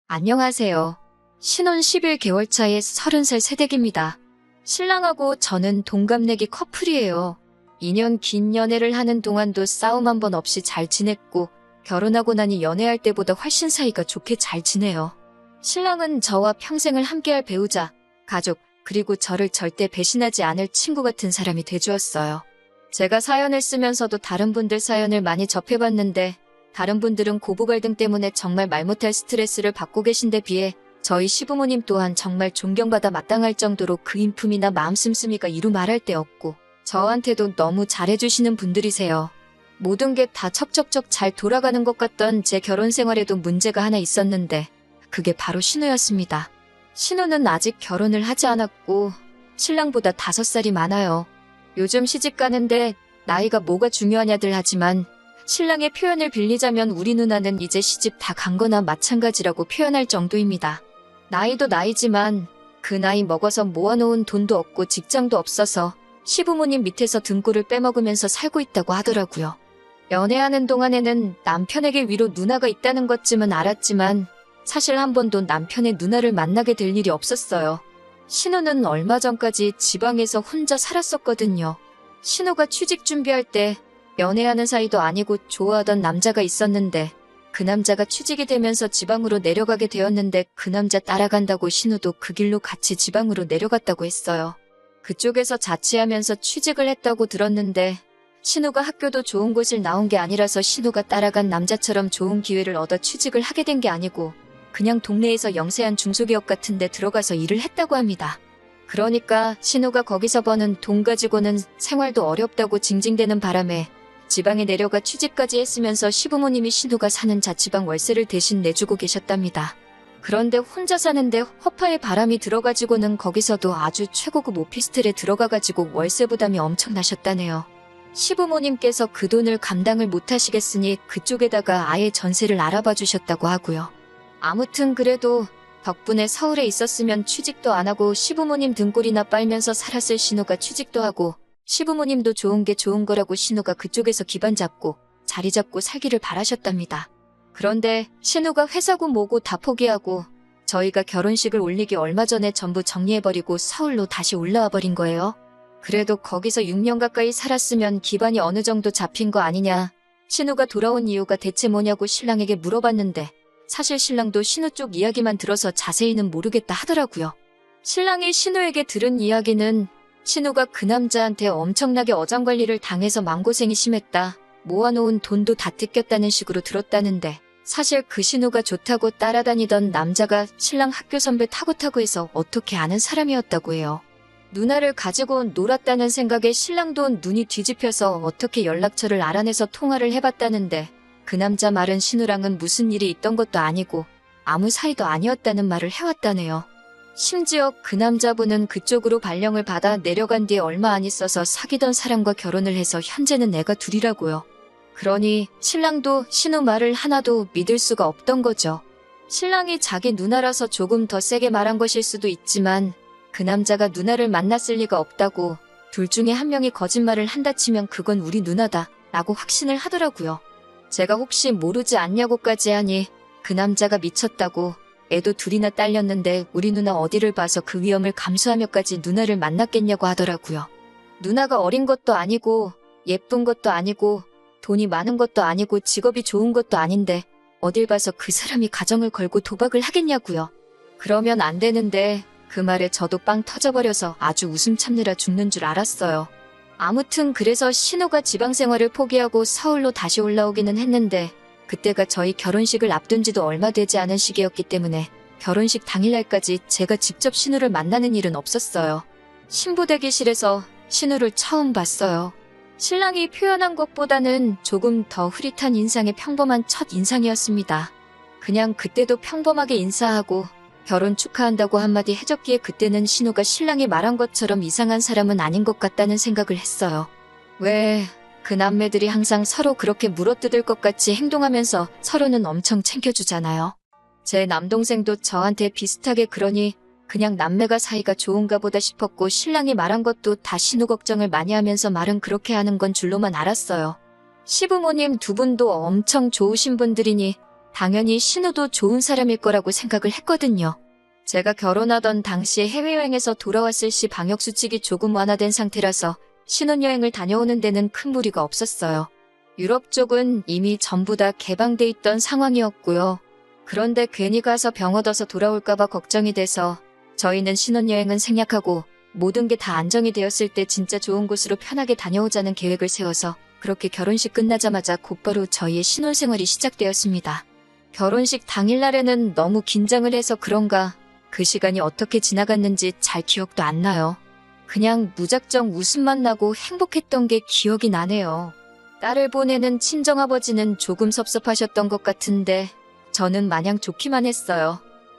안녕하세요. 신혼 11개월 차의 30살 새댁입니다. 신랑하고 저는 동갑내기 커플이에요. 2년 긴 연애를 하는 동안도 싸움 한 번 없이 잘 지냈고 결혼하고 나니 연애할 때보다 훨씬 사이가 좋게 잘 지내요. 신랑은 저와 평생을 함께할 배우자, 가족, 그리고 저를 절대 배신하지 않을 친구 같은 사람이 돼주었어요. 제가 사연을 쓰면서도 다른 분들 사연을 많이 접해봤는데 다른 분들은 고부 갈등 때문에 정말 말 못할 스트레스를 받고 계신데 비해 저희 시부모님 또한 정말 존경받아 마땅할 정도로 그 인품이나 마음 씀씀이가 이루 말할 데 없고 저한테도 너무 잘해주시는 분들이세요. 모든 게 다 척척척 잘 돌아가는 것 같던 제 결혼 생활에도 문제가 하나 있었는데 그게 바로 신우였습니다. 신우는 아직 결혼을 하지 않았고 신랑보다 5살이 많아요. 요즘 시집 가는데 나이가 뭐가 중요하냐들 하지만 신랑의 표현을 빌리자면 우리 누나는 이제 시집 다 간 거나 마찬가지라고 표현할 정도입니다. 나이도 나이지만 그 나이 먹어서 모아놓은 돈도 없고 직장도 없어서 시부모님 밑에서 등골을 빼먹으면서 살고 있다고 하더라고요. 연애하는 동안에는 남편에게 위로 누나가 있다는 것쯤은 알았지만 사실 한 번도 남편의 누나를 만나게 될 일이 없었어요. 신우는 얼마 전까지 지방에서 혼자 살았었거든요. 신우가 취직 준비할 때 연애하는 사이도 아니고 좋아하던 남자가 있었는데 그 남자가 취직이 되면서 지방으로 내려가게 되었는데 그 남자 따라간다고 신우도 그 길로 같이 지방으로 내려갔다고 했어요. 그쪽에서 자취하면서 취직을 했다고 들었는데 신우가 학교도 좋은 곳을 나온 게 아니라서 신우가 따라간 남자처럼 좋은 기회를 얻어 취직을 하게 된 게 아니고 그냥 동네에서 영세한 중소기업 같은 데 들어가서 일을 했다고 합니다. 그러니까 신우가 거기서 버는 돈 가지고는 생활도 어렵다고 징징대는 바람에 지방에 내려가 취직까지 했으면서 시부모님이 신우가 사는 자취방 월세를 대신 내주고 계셨답니다. 그런데 혼자 사는데 허파에 바람이 들어가지고는 거기서도 아주 최고급 오피스텔에 들어가가지고 월세 부담이 엄청나셨다네요. 시부모님께서 그 돈을 감당을 못하시겠으니 그쪽에다가 아예 전세를 알아봐 주셨다고 하고요. 아무튼 그래도 덕분에 서울에 있었으면 취직도 안 하고 시부모님 등골이나 빨면서 살았을 신우가 취직도 하고 시부모님도 좋은 게 좋은 거라고 신우가 그쪽에서 기반 잡고 자리 잡고 살기를 바라셨답니다. 그런데 신우가 회사고 뭐고 다 포기하고 저희가 결혼식을 올리기 얼마 전에 전부 정리해버리고 서울로 다시 올라와 버린 거예요. 그래도 거기서 6년 가까이 살았으면 기반이 어느 정도 잡힌 거 아니냐. 신우가 돌아온 이유가 대체 뭐냐고 신랑에게 물어봤는데 사실 신랑도 신우 쪽 이야기만 들어서 자세히는 모르겠다 하더라고요. 신랑이 신우에게 들은 이야기는 신우가 그 남자한테 엄청나게 어장관리를 당해서 마음고생이 심했다. 모아놓은 돈도 다 뜯겼다는 식으로 들었다는데 사실 그 신우가 좋다고 따라다니던 남자가 신랑 학교 선배 타고 해서 어떻게 아는 사람이었다고 해요. 누나를 가지고 놀았다는 생각에 신랑도 눈이 뒤집혀서 어떻게 연락처를 알아내서 통화를 해봤다는데 그 남자 말은 신우랑은 무슨 일이 있던 것도 아니고 아무 사이도 아니었다는 말을 해왔다네요. 심지어 그 남자분은 그쪽으로 발령을 받아 내려간 뒤에 얼마 안 있어서 사귀던 사람과 결혼을 해서 현재는 애가 둘이라고요. 그러니 신랑도 신우 말을 하나도 믿을 수가 없던 거죠. 신랑이 자기 누나라서 조금 더 세게 말한 것일 수도 있지만 그 남자가 누나를 만났을 리가 없다고 둘 중에 한 명이 거짓말을 한다 치면 그건 우리 누나다 라고 확신을 하더라고요. 제가 혹시 모르지 않냐고까지 하니 그 남자가 미쳤다고 애도 둘이나 딸렸는데 우리 누나 어디를 봐서 그 위험을 감수하며까지 누나를 만났겠냐고 하더라고요. 누나가 어린 것도 아니고 예쁜 것도 아니고 돈이 많은 것도 아니고 직업이 좋은 것도 아닌데 어딜 봐서 그 사람이 가정을 걸고 도박을 하겠냐고요. 그러면 안 되는데 그 말에 저도 빵 터져버려서 아주 웃음 참느라 죽는 줄 알았어요. 아무튼 그래서 신우가 지방생활을 포기하고 서울로 다시 올라오기는 했는데 그때가 저희 결혼식을 앞둔 지도 얼마 되지 않은 시기였기 때문에 결혼식 당일날까지 제가 직접 신우를 만나는 일은 없었어요. 신부 대기실에서 신우를 처음 봤어요. 신랑이 표현한 것보다는 조금 더 흐릿한 인상의 평범한 첫 인상이었습니다. 그냥 그때도 평범하게 인사하고 결혼 축하한다고 한마디 해줬기에 그때는 신우가 신랑이 말한 것처럼 이상한 사람은 아닌 것 같다는 생각을 했어요. 왜 그 남매들이 항상 서로 그렇게 물어뜯을 것 같이 행동하면서 서로는 엄청 챙겨주잖아요. 제 남동생도 저한테 비슷하게 그러니 그냥 남매가 사이가 좋은가 보다 싶었고 신랑이 말한 것도 다 신우 걱정을 많이 하면서 말은 그렇게 하는 건 줄로만 알았어요. 시부모님 두 분도 엄청 좋으신 분들이니 당연히 신우도 좋은 사람일 거라고 생각을 했거든요. 제가 결혼하던 당시에 해외여행에서 돌아왔을 시 방역수칙이 조금 완화된 상태라서 신혼여행을 다녀오는 데는 큰 무리가 없었어요. 유럽 쪽은 이미 전부 다 개방돼 있던 상황이었고요. 그런데 괜히 가서 병 얻어서 돌아올까봐 걱정이 돼서 저희는 신혼여행은 생략하고 모든 게 다 안정이 되었을 때 진짜 좋은 곳으로 편하게 다녀오자는 계획을 세워서 그렇게 결혼식 끝나자마자 곧바로 저희의 신혼생활이 시작되었습니다. 결혼식 당일날에는 너무 긴장을 해서 그런가 그 시간이 어떻게 지나갔는지 잘 기억도 안 나요. 그냥 무작정 웃음만 나고 행복했던 게 기억이 나네요. 딸을 보내는 친정아버지는 조금 섭섭하셨던 것 같은데 저는 마냥 좋기만 했어요.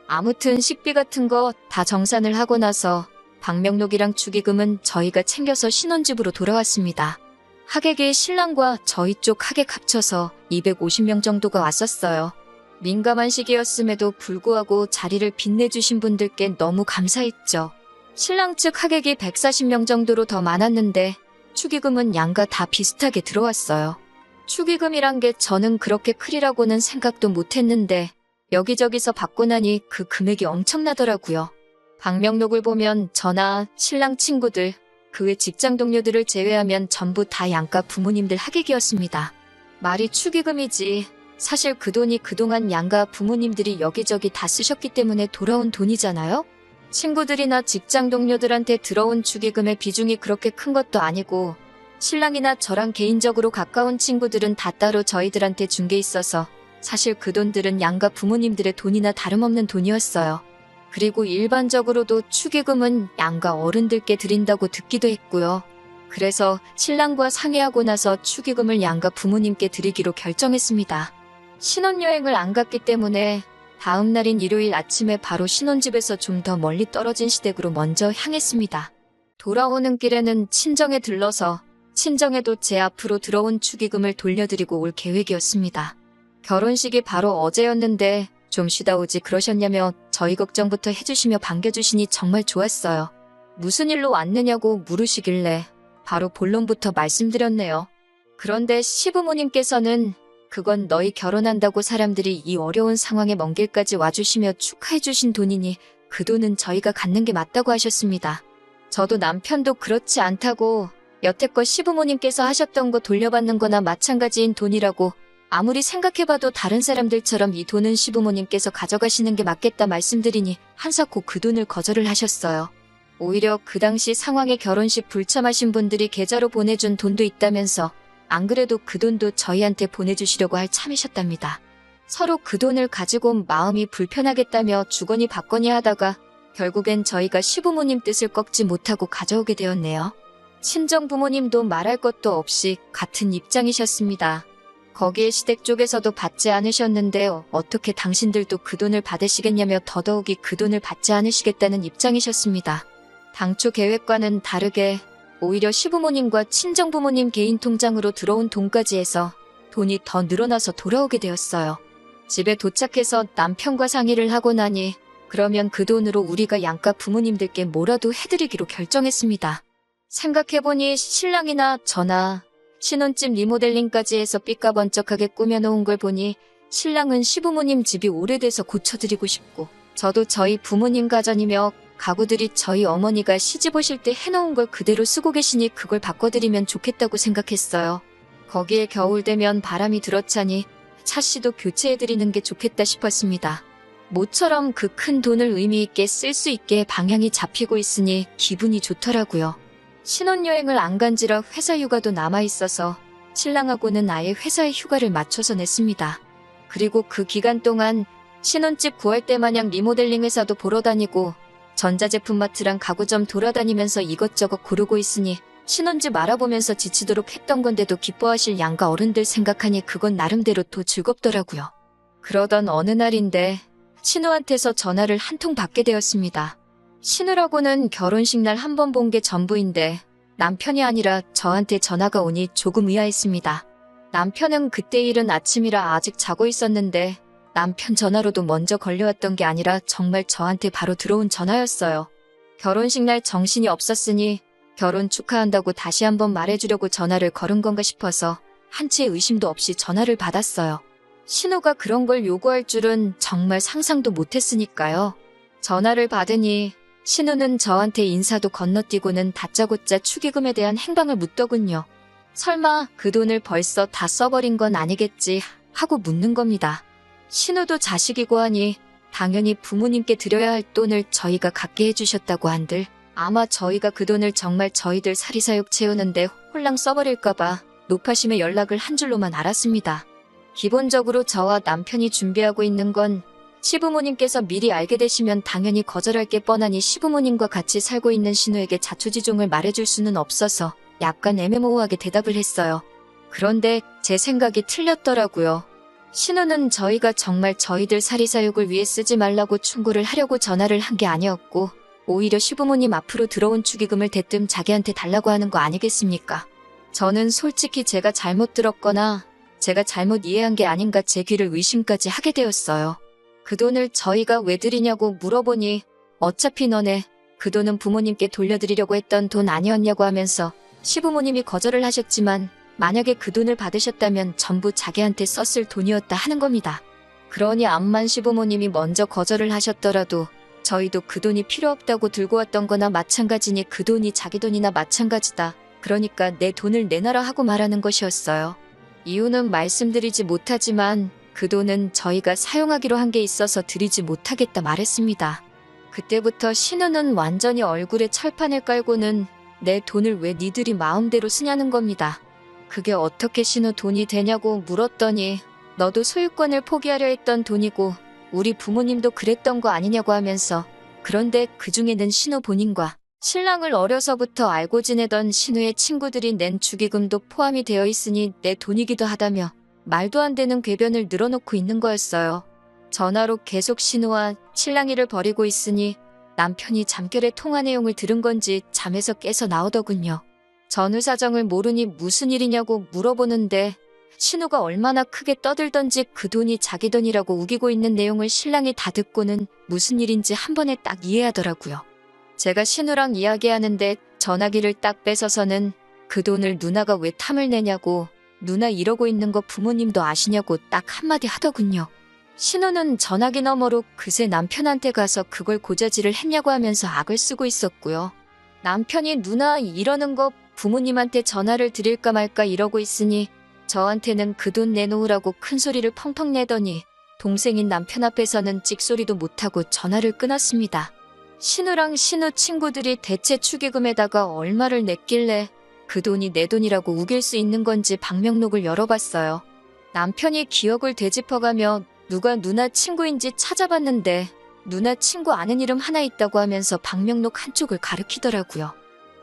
아무튼 식비 같은 거 다 정산을 하고 나서 방명록이랑 축의금은 저희가 챙겨서 신혼집으로 돌아왔습니다. 하객의 신랑과 저희 쪽 하객 합쳐서 250명 정도가 왔었어요. 민감한 시기였음에도 불구하고 자리를 빛내주신 분들께 너무 감사했죠. 신랑 측 하객이 140명 정도로 더 많았는데 축의금은 양가 다 비슷하게 들어왔어요. 축의금이란 게 저는 그렇게 크리라고는 생각도 못했는데 여기저기서 받고 나니 그 금액이 엄청나더라고요. 방명록을 보면 저나 신랑 친구들, 그 외 직장 동료들을 제외하면 전부 다 양가 부모님들 하객이었습니다. 말이 축의금이지 사실 그 돈이 그동안 양가 부모님들이 여기저기 다 쓰셨기 때문에 돌아온 돈이잖아요? 친구들이나 직장 동료들한테 들어온 축의금의 비중이 그렇게 큰 것도 아니고 신랑이나 저랑 개인적으로 가까운 친구들은 다 따로 저희들한테 준 게 있어서 사실 그 돈들은 양가 부모님들의 돈이나 다름없는 돈이었어요. 그리고 일반적으로도 축의금은 양가 어른들께 드린다고 듣기도 했고요. 그래서 신랑과 상의하고 나서 축의금을 양가 부모님께 드리기로 결정했습니다. 신혼여행을 안 갔기 때문에 다음 날인 일요일 아침에 바로 신혼집에서 좀 더 멀리 떨어진 시댁으로 먼저 향했습니다. 돌아오는 길에는 친정에 들러서 친정에도 제 앞으로 들어온 축의금을 돌려드리고 올 계획이었습니다. 결혼식이 바로 어제였는데 좀 쉬다 오지 그러셨냐며 저희 걱정부터 해주시며 반겨주시니 정말 좋았어요. 무슨 일로 왔느냐고 물으시길래 바로 본론부터 말씀드렸네요. 그런데 시부모님께서는 그건 너희 결혼한다고 사람들이 이 어려운 상황에 먼 길까지 와주시며 축하해주신 돈이니 그 돈은 저희가 갖는 게 맞다고 하셨습니다. 저도 남편도 그렇지 않다고 여태껏 시부모님께서 하셨던 거 돌려받는 거나 마찬가지인 돈이라고 아무리 생각해봐도 다른 사람들처럼 이 돈은 시부모님께서 가져가시는 게 맞겠다 말씀드리니 한사코 그 돈을 거절을 하셨어요. 오히려 그 당시 상황에 결혼식 불참하신 분들이 계좌로 보내준 돈도 있다면서 안 그래도 그 돈도 저희한테 보내주시려고 할 참이셨답니다. 서로 그 돈을 가지고 마음이 불편하겠다며 주거니 받거니 하다가 결국엔 저희가 시부모님 뜻을 꺾지 못하고 가져오게 되었네요. 친정 부모님도 말할 것도 없이 같은 입장이셨습니다. 거기에 시댁 쪽에서도 받지 않으셨는데 어떻게 당신들도 그 돈을 받으시겠냐며 더더욱이 그 돈을 받지 않으시겠다는 입장이셨습니다. 당초 계획과는 다르게 오히려 시부모님과 친정부모님 개인 통장으로 들어온 돈까지 해서 돈이 더 늘어나서 돌아오게 되었어요. 집에 도착해서 남편과 상의를 하고 나니 그러면 그 돈으로 우리가 양가 부모님들께 뭐라도 해드리기로 결정했습니다. 생각해보니 신랑이나 저나 신혼집 리모델링까지 해서 삐까번쩍하게 꾸며놓은 걸 보니 신랑은 시부모님 집이 오래돼서 고쳐드리고 싶고 저도 저희 부모님 가전이며 가구들이 저희 어머니가 시집 오실 때 해놓은 걸 그대로 쓰고 계시니 그걸 바꿔드리면 좋겠다고 생각했어요. 거기에 겨울 되면 바람이 들어차니 차씨도 교체해드리는 게 좋겠다 싶었습니다. 모처럼 그 큰 돈을 의미있게 쓸 수 있게 방향이 잡히고 있으니 기분이 좋더라고요. 신혼여행을 안 간지라 회사 휴가도 남아있어서 신랑하고는 아예 회사에 휴가를 맞춰서 냈습니다. 그리고 그 기간 동안 신혼집 구할 때 마냥 리모델링 회사도 보러 다니고 전자제품 마트랑 가구점 돌아다니면서 이것저것 고르고 있으니 신혼집 알아보면서 지치도록 했던 건데도 기뻐하실 양가 어른들 생각하니 그건 나름대로 또 즐겁더라고요. 그러던 어느 날인데 신우한테서 전화를 한 통 받게 되었습니다. 신우라고는 결혼식 날 한 번 본 게 전부인데 남편이 아니라 저한테 전화가 오니 조금 의아했습니다. 남편은 그때 이른 아침이라 아직 자고 있었는데 남편 전화로도 먼저 걸려왔던 게 아니라 정말 저한테 바로 들어온 전화였어요. 결혼식 날 정신이 없었으니 결혼 축하한다고 다시 한번 말해주려고 전화를 걸은 건가 싶어서 한치의 의심도 없이 전화를 받았어요. 신우가 그런 걸 요구할 줄은 정말 상상도 못했으니까요. 전화를 받으니 신우는 저한테 인사도 건너뛰고는 다짜고짜 축의금에 대한 행방을 묻더군요. 설마 그 돈을 벌써 다 써버린 건 아니겠지 하고 묻는 겁니다. 신우도 자식이고 하니 당연히 부모님께 드려야 할 돈을 저희가 갖게 해주셨다고 한들 아마 저희가 그 돈을 정말 저희들 사리사욕 채우는데 홀랑 써버릴까봐 노파심에 연락을 한 줄로만 알았습니다. 기본적으로 저와 남편이 준비하고 있는 건 시부모님께서 미리 알게 되시면 당연히 거절할 게 뻔하니 시부모님과 같이 살고 있는 신우에게 자초지종을 말해줄 수는 없어서 약간 애매모호하게 대답을 했어요. 그런데 제 생각이 틀렸더라고요. 신우는 저희가 정말 저희들 사리사욕을 위해 쓰지 말라고 충고를 하려고 전화를 한 게 아니었고 오히려 시부모님 앞으로 들어온 축의금을 대뜸 자기한테 달라고 하는 거 아니겠습니까? 저는 솔직히 제가 잘못 들었거나 제가 잘못 이해한 게 아닌가 제 귀를 의심까지 하게 되었어요. 그 돈을 저희가 왜 드리냐고 물어보니 어차피 너네 그 돈은 부모님께 돌려드리려고 했던 돈 아니었냐고 하면서 시부모님이 거절을 하셨지만 만약에 그 돈을 받으셨다면 전부 자기한테 썼을 돈이었다 하는 겁니다. 그러니 암만 시부모님이 먼저 거절을 하셨더라도 저희도 그 돈이 필요 없다고 들고 왔던 거나 마찬가지니 그 돈이 자기 돈이나 마찬가지다. 그러니까 내 돈을 내놔라 하고 말하는 것이었어요. 이유는 말씀드리지 못하지만 그 돈은 저희가 사용하기로 한 게 있어서 드리지 못하겠다 말했습니다. 그때부터 신우는 완전히 얼굴에 철판을 깔고는 내 돈을 왜 니들이 마음대로 쓰냐는 겁니다. 그게 어떻게 신우 돈이 되냐고 물었더니 너도 소유권을 포기하려 했던 돈이고 우리 부모님도 그랬던 거 아니냐고 하면서 그런데 그중에는 신우 본인과 신랑을 어려서부터 알고 지내던 신우의 친구들이 낸 축의금도 포함이 되어 있으니 내 돈이기도 하다며 말도 안 되는 궤변을 늘어놓고 있는 거였어요. 전화로 계속 신우와 신랑이를 벌이고 있으니 남편이 잠결에 통화 내용을 들은 건지 잠에서 깨서 나오더군요. 전후 사정을 모르니 무슨 일이냐고 물어보는데 신우가 얼마나 크게 떠들던지 그 돈이 자기 돈이라고 우기고 있는 내용을 신랑이 다 듣고는 무슨 일인지 한 번에 딱 이해하더라고요. 제가 신우랑 이야기하는데 전화기를 딱 뺏어서는 그 돈을 누나가 왜 탐을 내냐고 누나 이러고 있는 거 부모님도 아시냐고 딱 한마디 하더군요. 신우는 전화기 너머로 그새 남편한테 가서 그걸 고자질을 했냐고 하면서 악을 쓰고 있었고요. 남편이 누나 이러는 거 부모님한테 전화를 드릴까 말까 이러고 있으니 저한테는 그 돈 내놓으라고 큰 소리를 펑펑 내더니 동생인 남편 앞에서는 찍소리도 못하고 전화를 끊었습니다. 신우랑 신우 친구들이 대체 축의금에다가 얼마를 냈길래 그 돈이 내 돈이라고 우길 수 있는 건지 방명록을 열어봤어요. 남편이 기억을 되짚어가며 누가 누나 친구인지 찾아봤는데 누나 친구 아는 이름 하나 있다고 하면서 방명록 한쪽을 가리키더라고요.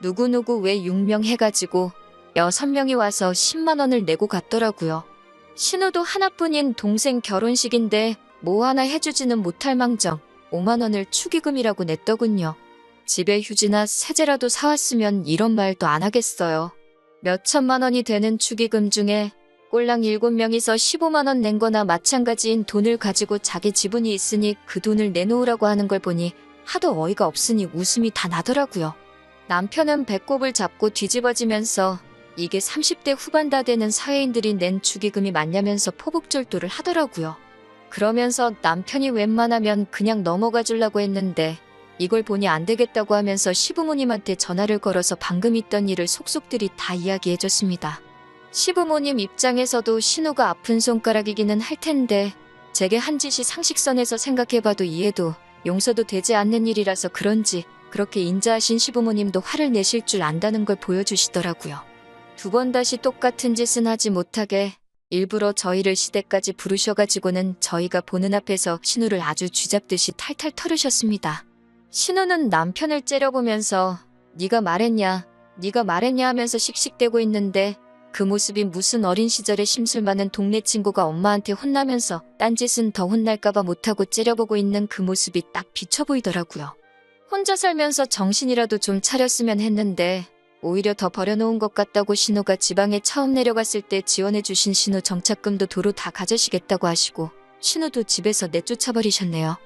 누구누구 왜 6명 해가지고 6명이 와서 10만 원을 내고 갔더라고요. 신우도 하나뿐인 동생 결혼식인데 뭐 하나 해주지는 못할 망정 5만 원을 축의금이라고 냈더군요. 집에 휴지나 세제라도 사왔으면 이런 말도 안 하겠어요. 몇 천만 원이 되는 축의금 중에 꼴랑 7명이서 15만 원 낸 거나 마찬가지인 돈을 가지고 자기 지분이 있으니 그 돈을 내놓으라고 하는 걸 보니 하도 어이가 없으니 웃음이 다 나더라고요. 남편은 배꼽을 잡고 뒤집어지면서 이게 30대 후반 다 되는 사회인들이 낸 축의금이 맞냐면서 포복절도를 하더라고요. 그러면서 남편이 웬만하면 그냥 넘어가 주려고 했는데 이걸 보니 안 되겠다고 하면서 시부모님한테 전화를 걸어서 방금 있던 일을 속속들이 다 이야기해줬습니다. 시부모님 입장에서도 신우가 아픈 손가락이기는 할 텐데 제게 한 짓이 상식선에서 생각해봐도 이해도 용서도 되지 않는 일이라서 그런지 그렇게 인자하신 시부모님도 화를 내실 줄 안다는 걸 보여주시더라고요. 두 번 다시 똑같은 짓은 하지 못하게 일부러 저희를 시댁까지 부르셔가지고는 저희가 보는 앞에서 신우를 아주 쥐잡듯이 탈탈 털으셨습니다. 신우는 남편을 째려보면서 네가 말했냐 하면서 씩씩대고 있는데 그 모습이 무슨 어린 시절에 심술 많은 동네 친구가 엄마한테 혼나면서 딴짓은 더 혼날까봐 못하고 째려보고 있는 그 모습이 딱 비쳐 보이더라고요. 혼자 살면서 정신이라도 좀 차렸으면 했는데 오히려 더 버려놓은 것 같다고 신우가 지방에 처음 내려갔을 때 지원해주신 신우 정착금도 도로 다 가져시겠다고 하시고 신우도 집에서 내쫓아버리셨네요.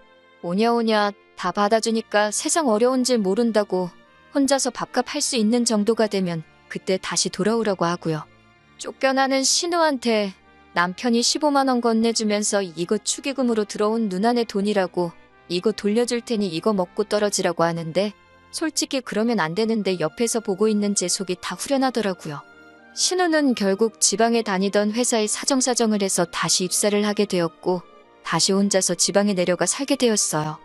오냐 다 받아주니까 세상 어려운 줄 모른다고 혼자서 밥값 할 수 있는 정도가 되면 그때 다시 돌아오라고 하고요. 쫓겨나는 신우한테 남편이 15만 원 건네주면서 이거 축의금으로 들어온 누나네 돈이라고 이거 돌려줄 테니 이거 먹고 떨어지라고 하는데 솔직히 그러면 안 되는데 옆에서 보고 있는 제 속이 다 후련하더라고요. 신우는 결국 지방에 다니던 회사에 사정사정을 해서 다시 입사를 하게 되었고 다시 혼자서 지방에 내려가 살게 되었어요.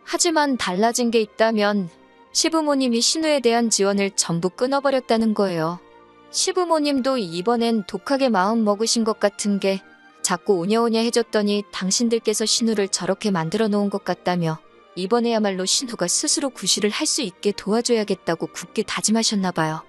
하지만 달라진 게 있다면 시부모님이 신우에 대한 지원을 전부 끊어버렸다는 거예요. 시부모님도 이번엔 독하게 마음 먹으신 것 같은 게 자꾸 오냐오냐 해줬더니 당신들께서 신우를 저렇게 만들어 놓은 것 같다며 이번에야말로 신우가 스스로 구실을 할 수 있게 도와줘야겠다고 굳게 다짐하셨나 봐요.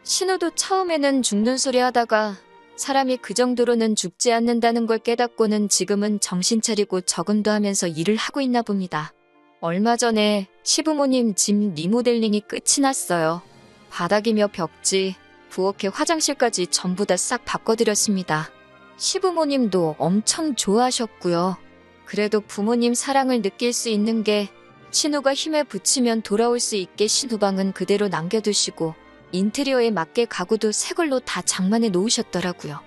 신우도 처음에는 죽는 소리 하다가 사람이 그 정도로는 죽지 않는다는 걸 깨닫고는 지금은 정신 차리고 적응도 하면서 일을 하고 있나 봅니다. 얼마 전에 시부모님 집 리모델링이 끝이 났어요. 바닥이며 벽지, 부엌에 화장실까지 전부 다 싹 바꿔드렸습니다. 시부모님도 엄청 좋아하셨고요. 그래도 부모님 사랑을 느낄 수 있는 게 신우가 힘에 부치면 돌아올 수 있게 신우방은 그대로 남겨두시고 인테리어에 맞게 가구도 새 걸로 다 장만해 놓으셨더라고요.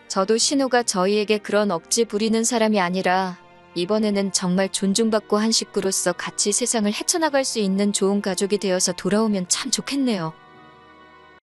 저도 신우가 저희에게 그런 억지 부리는 사람이 아니라 이번에는 정말 존중받고 한 식구로서 같이 세상을 헤쳐나갈 수 있는 좋은 가족이 되어서 돌아오면 참 좋겠네요.